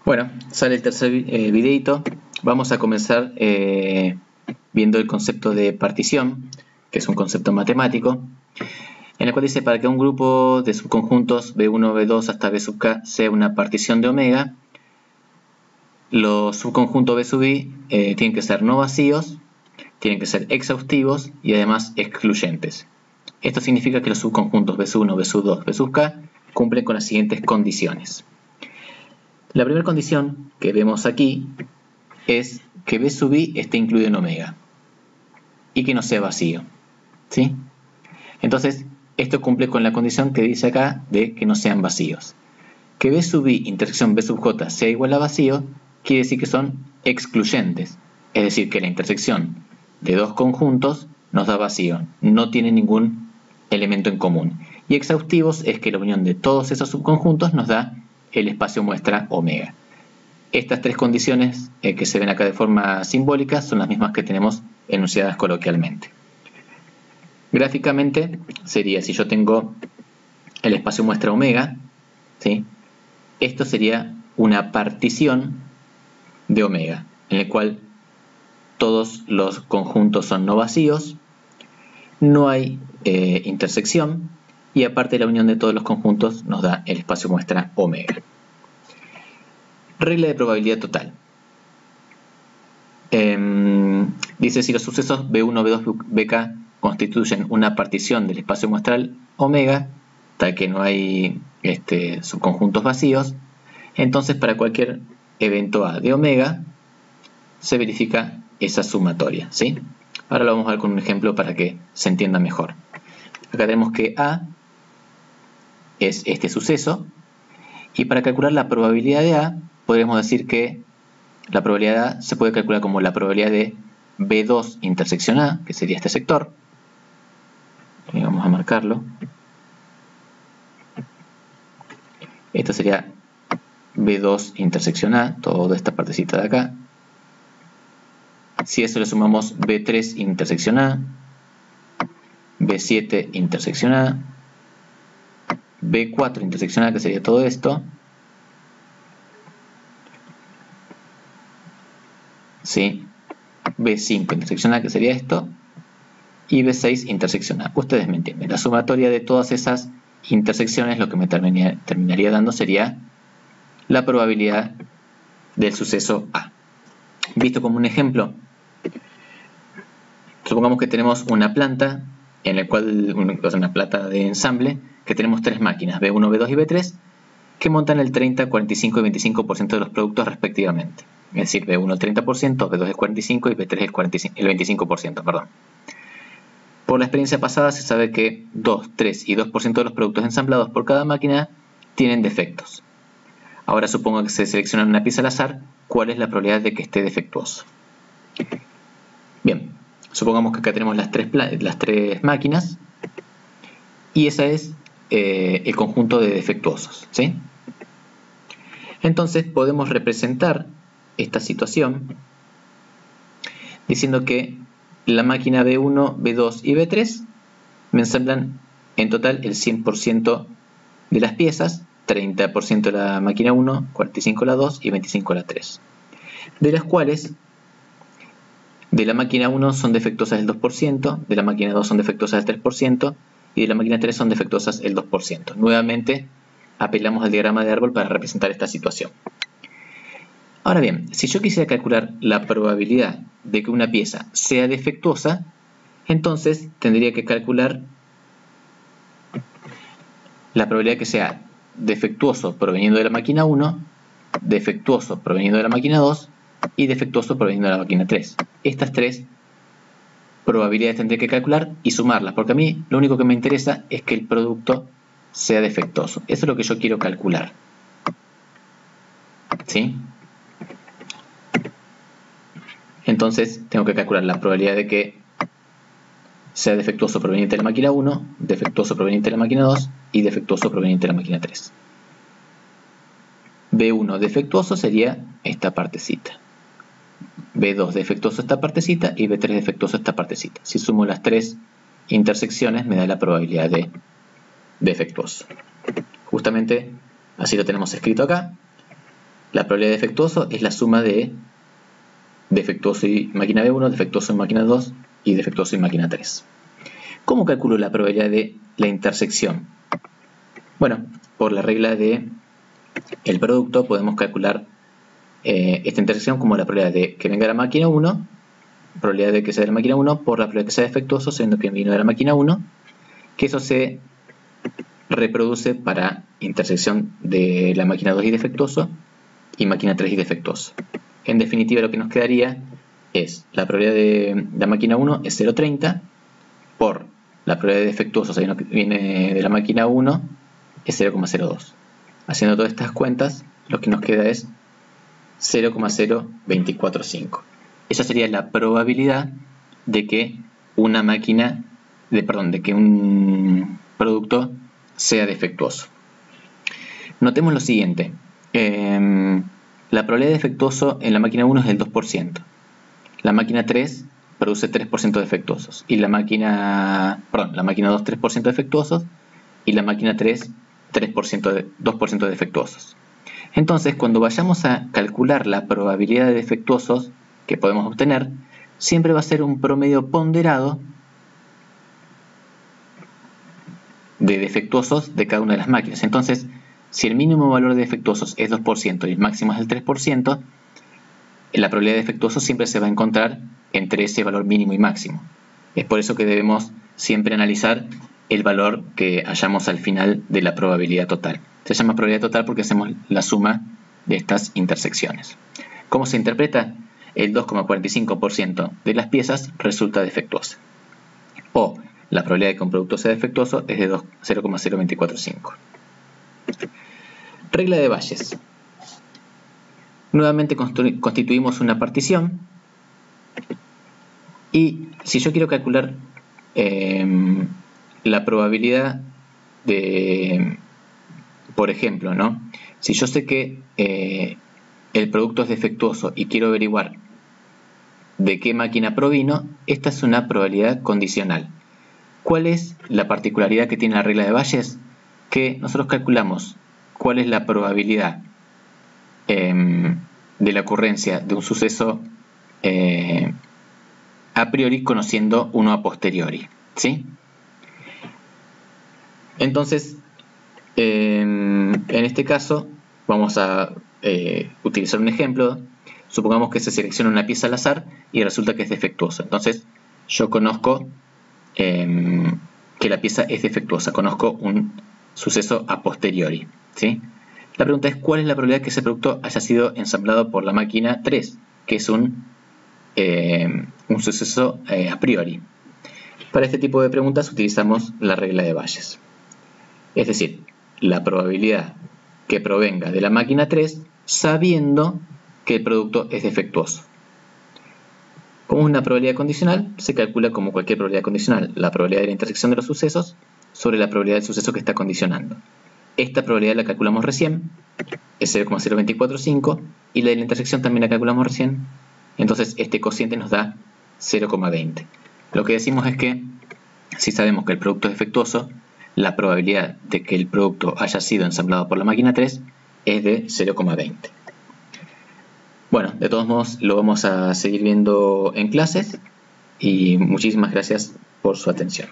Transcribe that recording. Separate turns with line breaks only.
Bueno, sale el tercer videito. Vamos a comenzar viendo el concepto de partición, que es un concepto matemático, en el cual dice: para que un grupo de subconjuntos B1, B2 hasta B sub k sea una partición de omega, los subconjuntos B sub i tienen que ser no vacíos, tienen que ser exhaustivos y además excluyentes. Esto significa que los subconjuntos B sub 1, B sub 2, B sub k cumplen con las siguientes condiciones. La primera condición que vemos aquí es que B sub i esté incluido en omega y que no sea vacío, ¿sí? Entonces, esto cumple con la condición que dice acá de que no sean vacíos. Que B sub i intersección B sub j sea igual a vacío quiere decir que son excluyentes, es decir, que la intersección de dos conjuntos nos da vacío, no tiene ningún elemento en común. Y exhaustivos es que la unión de todos esos subconjuntos nos da el espacio muestra omega. Estas tres condiciones que se ven acá de forma simbólica son las mismas que tenemos enunciadas coloquialmente. Gráficamente sería, si yo tengo el espacio muestra omega, ¿sí? Esto sería una partición de omega, en el cual todos los conjuntos son no vacíos, no hay intersección, y aparte la unión de todos los conjuntos nos da el espacio muestra omega. Regla de probabilidad total. Dice: si los sucesos B1, B2, BK constituyen una partición del espacio muestral omega, tal que no hay subconjuntos vacíos, entonces para cualquier evento A de omega se verifica esa sumatoria, ¿sí? Ahora lo vamos a ver con un ejemplo para que se entienda mejor. Acá tenemos que A es este suceso, y para calcular la probabilidad de A podríamos decir que la probabilidad de A se puede calcular como la probabilidad de B2 intersección A, que sería este sector. Y vamos a marcarlo. Esto sería B2 intersección A, toda esta partecita de acá. Si a eso le sumamos B3 intersección A, B7 intersección A, B4 intersección A, que sería todo esto, ¿sí? B5 intersección A, que sería esto, y B6 intersección A. Ustedes me entienden. La sumatoria de todas esas intersecciones lo que me terminaría dando sería la probabilidad del suceso A. Visto como un ejemplo, supongamos que tenemos una planta en la cual, una planta de ensamble, que tenemos tres máquinas, B1, B2 y B3, que montan el 30, 45 y 25% de los productos respectivamente. Es decir, B1 el 30%, B2 el 45% y B3 el 25%. Perdón. Por la experiencia pasada se sabe que 2, 3 y 2% de los productos ensamblados por cada máquina tienen defectos. Ahora supongo que se selecciona una pieza al azar, ¿cuál es la probabilidad de que esté defectuoso? Bien, supongamos que acá tenemos las tres máquinas y ese es el conjunto de defectuosos, ¿sí? Entonces podemos representar esta situación diciendo que la máquina B1, B2 y B3 me ensamblan en total el 100% de las piezas, 30% de la máquina 1, 45% la 2 y 25% la 3. De las cuales, de la máquina 1 son defectuosas el 2%, de la máquina 2 son defectuosas el 3% y de la máquina 3 son defectuosas el 2%. Nuevamente, apelamos al diagrama de árbol para representar esta situación. Ahora bien, si yo quisiera calcular la probabilidad de que una pieza sea defectuosa, entonces tendría que calcular la probabilidad de que sea defectuoso proveniendo de la máquina 1, defectuoso proveniendo de la máquina 2 y defectuoso proveniendo de la máquina 3. Estas tres probabilidades tendré que calcular y sumarlas, porque a mí lo único que me interesa es que el producto sea defectuoso. Eso es lo que yo quiero calcular, ¿sí? Entonces tengo que calcular la probabilidad de que sea defectuoso proveniente de la máquina 1, defectuoso proveniente de la máquina 2 y defectuoso proveniente de la máquina 3. B1 defectuoso sería esta partecita. B2 defectuoso esta partecita y B3 defectuoso esta partecita. Si sumo las tres intersecciones me da la probabilidad de defectuoso. Justamente así lo tenemos escrito acá. La probabilidad de defectuoso es la suma de defectuoso y máquina B1, defectuoso y máquina 2 y defectuoso y máquina 3. ¿Cómo calculo la probabilidad de la intersección? Bueno, por la regla de el producto podemos calcular esta intersección como la probabilidad de que venga de la máquina 1, probabilidad de que sea de la máquina 1 por la probabilidad de que sea defectuoso, siendo que vino de la máquina 1, que eso se reproduce para intersección de la máquina 2 y defectuoso y máquina 3 y defectuoso. En definitiva, lo que nos quedaría es la probabilidad de la máquina 1 es 0,30 por la probabilidad de defectuoso, sabiendo que viene de la máquina 1, es 0,02. Haciendo todas estas cuentas, lo que nos queda es 0,0245. Esa sería la probabilidad de que una máquina, de que un producto sea defectuoso. Notemos lo siguiente. La probabilidad de defectuoso en la máquina 1 es del 2%. La máquina 3 produce 3% de defectuosos. Y la máquina 2 3% de defectuosos. Y la máquina 3 2% de defectuosos. Entonces, cuando vayamos a calcular la probabilidad de defectuosos que podemos obtener, siempre va a ser un promedio ponderado de defectuosos de cada una de las máquinas. Entonces, si el mínimo valor de defectuosos es 2% y el máximo es el 3%, la probabilidad de defectuosos siempre se va a encontrar entre ese valor mínimo y máximo. Es por eso que debemos siempre analizar el valor que hallamos al final de la probabilidad total. Se llama probabilidad total porque hacemos la suma de estas intersecciones. ¿Cómo se interpreta? El 2,45% de las piezas resulta defectuosa. O la probabilidad de que un producto sea defectuoso es de 0,0245. Regla de Bayes. Nuevamente constituimos una partición y si yo quiero calcular la probabilidad de, por ejemplo, ¿no? Si yo sé que el producto es defectuoso y quiero averiguar de qué máquina provino, esta es una probabilidad condicional. ¿Cuál es la particularidad que tiene la regla de Bayes? Que nosotros calculamos cuál es la probabilidad de la ocurrencia de un suceso a priori conociendo uno a posteriori, ¿sí? Entonces, en este caso vamos a utilizar un ejemplo. Supongamos que se selecciona una pieza al azar y resulta que es defectuosa. Entonces, yo conozco que la pieza es defectuosa, conozco un suceso a posteriori, ¿sí? La pregunta es ¿cuál es la probabilidad que ese producto haya sido ensamblado por la máquina 3, que es un suceso a priori? Para este tipo de preguntas utilizamos la regla de Bayes. Es decir, la probabilidad que provenga de la máquina 3 sabiendo que el producto es defectuoso. Como es una probabilidad condicional, se calcula como cualquier probabilidad condicional la probabilidad de la intersección de los sucesos sobre la probabilidad del suceso que está condicionando. Esta probabilidad la calculamos recién, es 0,0245, y la de la intersección también la calculamos recién, entonces este cociente nos da 0,20. Lo que decimos es que si sabemos que el producto es defectuoso, la probabilidad de que el producto haya sido ensamblado por la máquina 3 es de 0,20. Bueno, de todos modos lo vamos a seguir viendo en clases y muchísimas gracias por su atención.